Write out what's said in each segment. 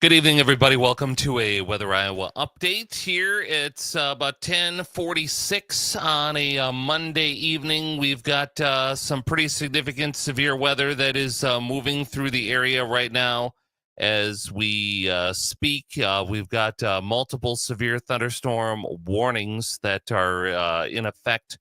Good evening, everybody. Welcome to a Weather Iowa update here. It's about 10:46 on a Monday evening. We've got some pretty significant severe weather that is moving through the area right now as we speak. We've got multiple severe thunderstorm warnings that are in effect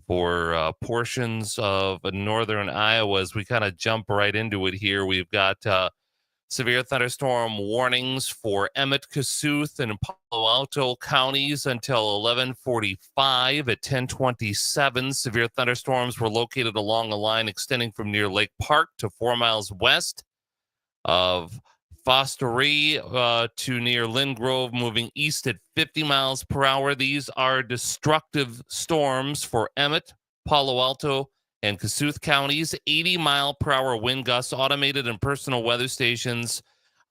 for portions of northern Iowa. As we kind of jump right into it here, we've got severe thunderstorm warnings for Emmett, Kossuth, and Palo Alto counties until 11:45. At 10:27, severe thunderstorms were located along a line extending from near Lake Park to 4 miles west of Fosterie to near Lynn Grove, moving east at 50 miles per hour. These are destructive storms for Emmett, Palo Alto, and Kossuth counties. 80-mile-per-hour wind gusts, automated and personal weather stations.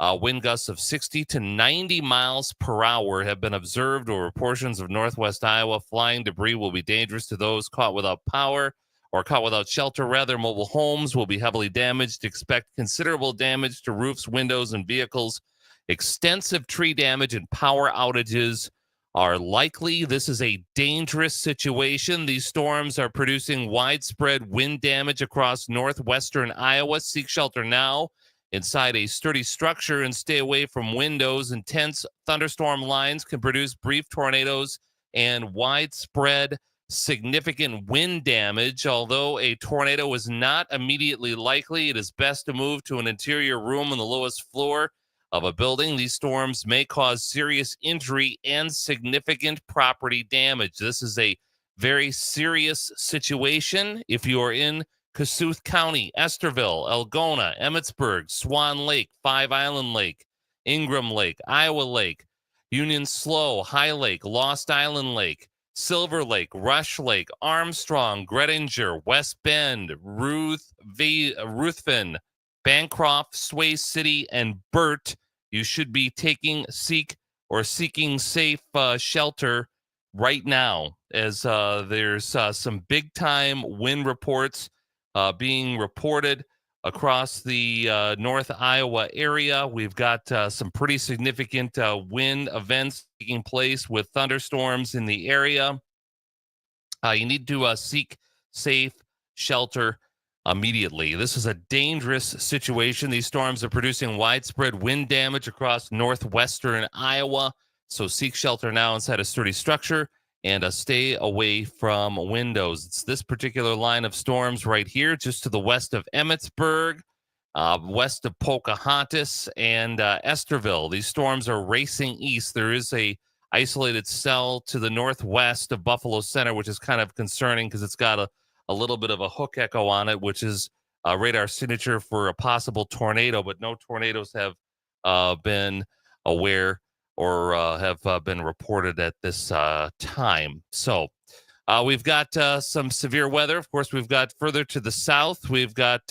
Wind gusts of 60 to 90 miles per hour have been observed over portions of northwest Iowa. Flying debris will be dangerous to those caught without power or caught without shelter. Rather, mobile homes will be heavily damaged. Expect considerable damage to roofs, windows, and vehicles. Extensive tree damage and power outages are likely. This is a dangerous situation. These storms are producing widespread wind damage across northwestern Iowa. Seek shelter now inside a sturdy structure and stay away from windows. Intense thunderstorm lines can produce brief tornadoes and widespread significant wind damage. Although a tornado is not immediately likely, it is best to move to an interior room on the lowest floor of a building. These storms may cause serious injury and significant property damage. This is a very serious situation. If you are in Kossuth County, Esterville, Algona, Emmetsburg, Swan Lake, Five Island Lake, Ingram Lake, Iowa Lake, Union Slough, High Lake, Lost Island Lake, Silver Lake, Rush Lake, Armstrong, Gretinger, West Bend, Ruthven, Bancroft, Sway City, and Burt, you should be seeking safe shelter right now, as there's some big time wind reports being reported across the North Iowa area. We've got some pretty significant wind events taking place with thunderstorms in the area. You need to seek safe shelter immediately. This is a dangerous situation. These storms are producing widespread wind damage across northwestern Iowa. So seek shelter now inside a sturdy structure and stay away from windows. It's this particular line of storms right here, just to the west of Emmetsburg, west of Pocahontas, and Esterville. These storms are racing east. There is a isolated cell to the northwest of Buffalo Center, which is kind of concerning because it's got a little bit of a hook echo on it, which is a radar signature for a possible tornado, but no tornadoes have been aware or have been reported at this time. So we've got some severe weather. Of course, we've got further to the south. We've got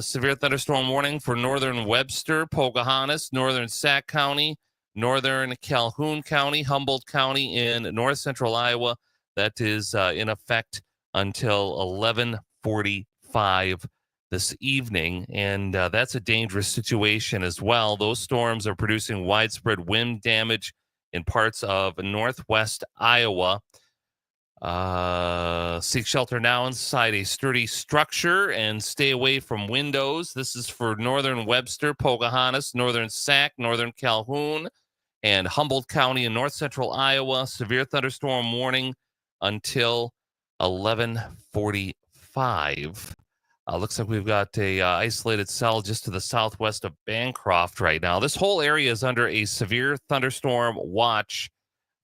severe thunderstorm warning for northern Webster, Pocahontas, northern Sac County, northern Calhoun County, Humboldt County in north central Iowa. That is in effect until 11:45 this evening, and that's a dangerous situation as well. Those storms are producing widespread wind damage in parts of northwest Iowa. Seek shelter now inside a sturdy structure and stay away from windows. This is for northern Webster, Pocahontas, northern Sac, northern Calhoun, and Humboldt County in north central Iowa. Severe thunderstorm warning until 11:45. Looks like we've got a isolated cell just to the southwest of Bancroft right now. This whole area is under a severe thunderstorm watch.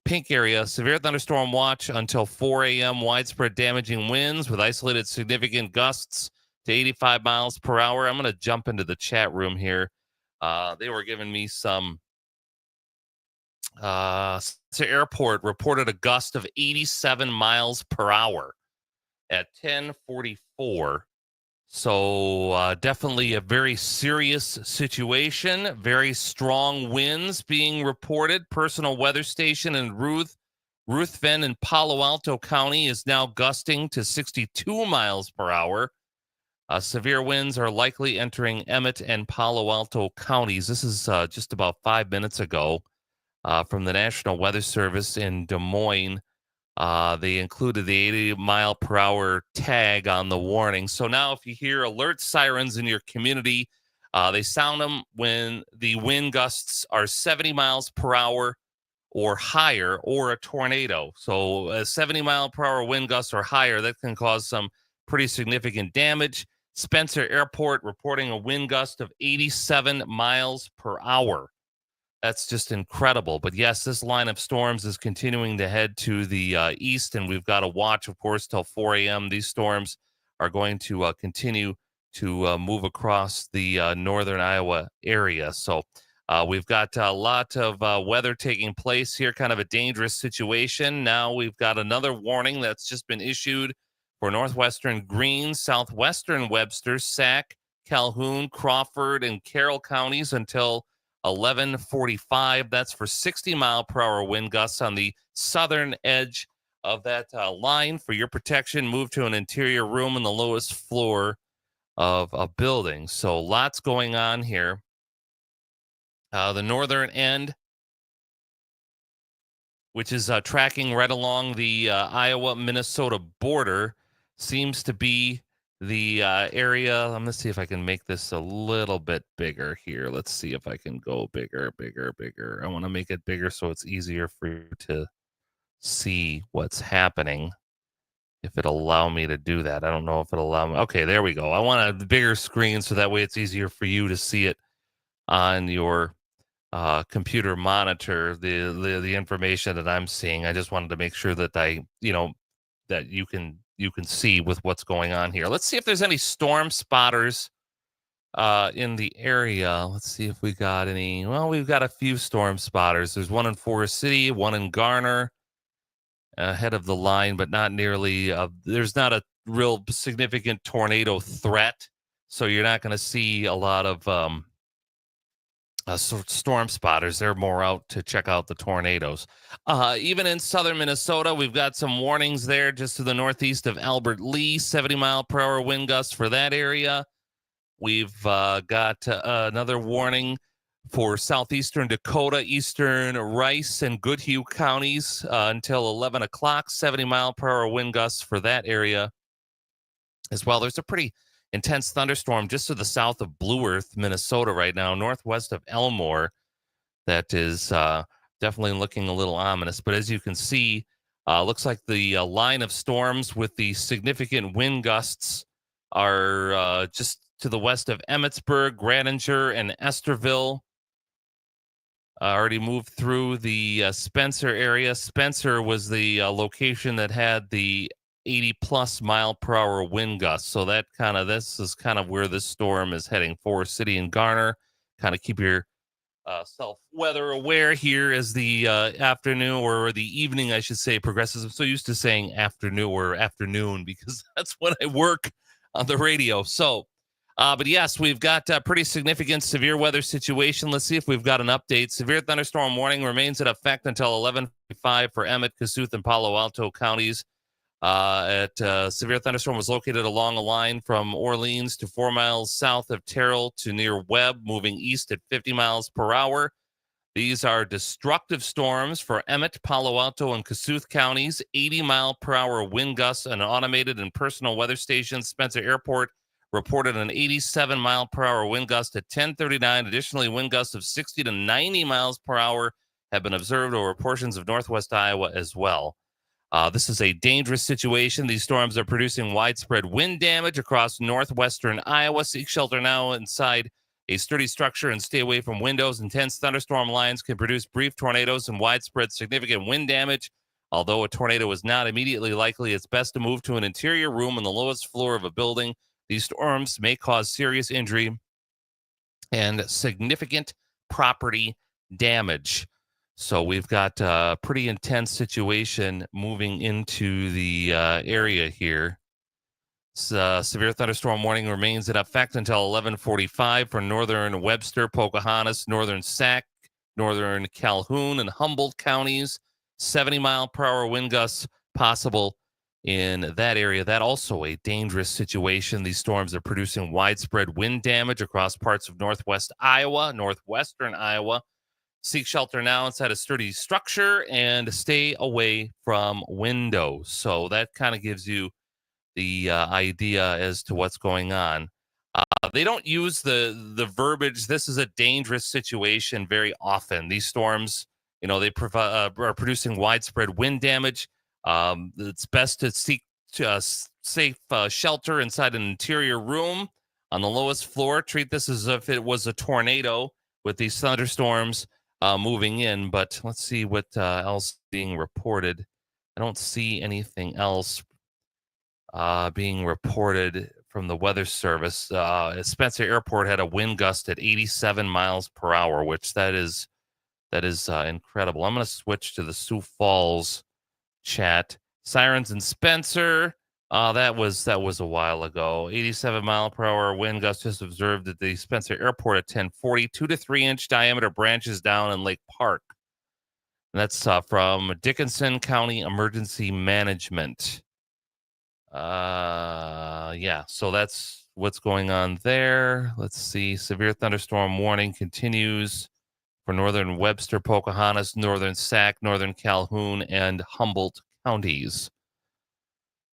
Pink area, severe thunderstorm watch until 4 a.m. Widespread damaging winds with isolated significant gusts to 85 miles per hour. I'm going to jump into the chat room here. They were giving me some. Airport reported a gust of 87 miles per hour at 10:44. So definitely a very serious situation. Very strong winds being reported. Personal weather station in Ruthven and Palo Alto County is now gusting to 62 miles per hour. Severe winds are likely entering Emmett and Palo Alto counties. This is just about 5 minutes ago from the National Weather Service in Des Moines. They included the 80-mile-per-hour tag on the warning. So now, if you hear alert sirens in your community, they sound them when the wind gusts are 70 miles per hour or higher, or a tornado. So, a 70-mile-per-hour wind gust or higher, that can cause some pretty significant damage. Spencer Airport reporting a wind gust of 87 miles per hour. That's just incredible. But yes, this line of storms is continuing to head to the east, and we've got to watch, of course, till 4 a.m. These storms are going to continue to move across the northern Iowa area. So we've got a lot of weather taking place here, kind of a dangerous situation. Now we've got another warning that's just been issued for northwestern Greene, southwestern Webster, Sac, Calhoun, Crawford, and Carroll counties until 11:45. That's for 60-mile-per-hour wind gusts on the southern edge of that line. For your protection, move to an interior room in the lowest floor of a building. So lots going on here. The northern end, which is tracking right along the Iowa-Minnesota border, seems to be the area. I'm going to see if I can make this a little bit bigger here. Let's see if I can go bigger, bigger, bigger. I want to make it bigger so it's easier for you to see what's happening. If it'll allow me to do that. I don't know if it'll allow me. Okay, there we go. I want a bigger screen so that way it's easier for you to see it on your computer monitor, the information that I'm seeing. I just wanted to make sure that that you can see with what's going on here. Let's see if there's any storm spotters in the area. Let's see if we got any. Well, we've got a few storm spotters. There's one in Forest City, one in Garner, ahead of the line, but not nearly. There's not a real significant tornado threat, so you're not going to see a lot of storm spotters. They're more out to check out the tornadoes. Even in southern Minnesota, we've got some warnings there just to the northeast of Albert Lee, 70-mile-per-hour wind gusts for that area. We've got another warning for southeastern Dakota, eastern Rice, and Goodhue counties until 11 o'clock, 70-mile-per-hour wind gusts for that area as well. There's a pretty intense thunderstorm just to the south of Blue Earth, Minnesota right now, northwest of Elmore. That is definitely looking a little ominous. But as you can see, looks like the line of storms with the significant wind gusts are just to the west of Emmetsburg, Graninger, and Esterville. Already moved through the Spencer area. Spencer was the location that had the 80-plus-mile-per-hour wind gusts. So this is kind of where this storm is heading. Forest City and Garner. Kind of keep your self weather aware here as the afternoon, or the evening, I should say, progresses. I'm so used to saying afternoon or afternoon because that's when I work on the radio. So, but yes, we've got a pretty significant severe weather situation. Let's see if we've got an update. Severe thunderstorm warning remains in effect until 11:55 for Emmett, Kossuth, and Palo Alto counties. Severe thunderstorm was located along a line from Orleans to 4 miles south of Terrell to near Webb, moving east at 50 miles per hour. These are destructive storms for Emmett, Palo Alto, and Kossuth counties. 80-mile-per-hour wind gusts and automated and personal weather stations. Spencer Airport reported an 87-mile-per-hour wind gust at 10:39. Additionally, wind gusts of 60 to 90 miles per hour have been observed over portions of northwest Iowa as well. This is a dangerous situation. These storms are producing widespread wind damage across northwestern Iowa. Seek shelter now inside a sturdy structure and stay away from windows. Intense thunderstorm lines can produce brief tornadoes and widespread significant wind damage. Although a tornado is not immediately likely, it's best to move to an interior room on the lowest floor of a building. These storms may cause serious injury and significant property damage. So we've got a pretty intense situation moving into the area here. Severe thunderstorm warning remains in effect until 11:45 for northern Webster, Pocahontas, northern Sac, northern Calhoun, and Humboldt counties. 70-mile-per-hour wind gusts possible in that area. That also a dangerous situation. These storms are producing widespread wind damage across parts of northwest Iowa, northwestern Iowa. Seek shelter now inside a sturdy structure and stay away from windows. So that kind of gives you the idea as to what's going on. They don't use the verbiage. This is a dangerous situation very often. These storms, they are producing widespread wind damage. It's best to seek safe shelter inside an interior room on the lowest floor. Treat this as if it was a tornado with these thunderstorms moving in. But let's see what else being reported. I don't see anything else being reported from the weather service. Spencer Airport had a wind gust at 87 miles per hour, which that is incredible. I'm going to switch to the Sioux Falls chat. Sirens in Spencer. That was a while ago. 87-mile-per-hour wind gust just observed at the Spencer Airport at 10:40. 2 to 3 inch diameter branches down in Lake Park. And that's from Dickinson County Emergency Management. Yeah, so that's what's going on there. Let's see. Severe thunderstorm warning continues for northern Webster, Pocahontas, northern Sac, northern Calhoun, and Humboldt counties.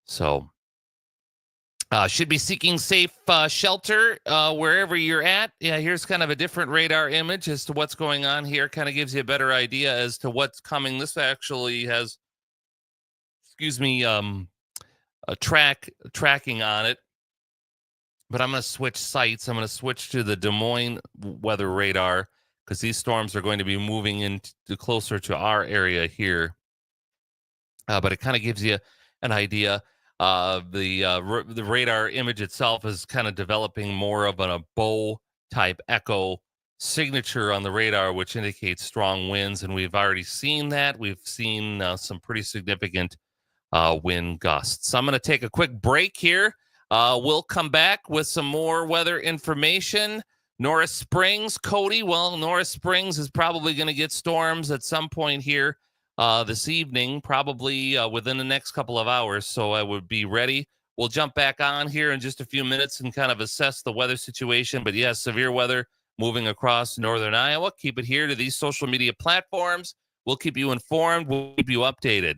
So should be seeking safe shelter wherever you're at. Yeah, here's kind of a different radar image as to what's going on here. Kind of gives you a better idea as to what's coming. This actually has, a tracking on it. But I'm going to switch sites. I'm going to switch to the Des Moines weather radar because these storms are going to be moving into closer to our area here. But it kind of gives you an idea. The radar image itself is kind of developing more of a bow type echo signature on the radar, which indicates strong winds, and we've already seen that. We've seen some pretty significant wind gusts. So I'm going to take a quick break here. We'll come back with some more weather information. Norris Springs, Cody. Well, Norris Springs is probably going to get storms at some point here this evening, probably within the next couple of hours. So I would be ready. We'll jump back on here in just a few minutes and kind of assess the weather situation. But yes, severe weather moving across northern Iowa. Keep it here to these social media platforms. We'll keep you informed. We'll keep you updated.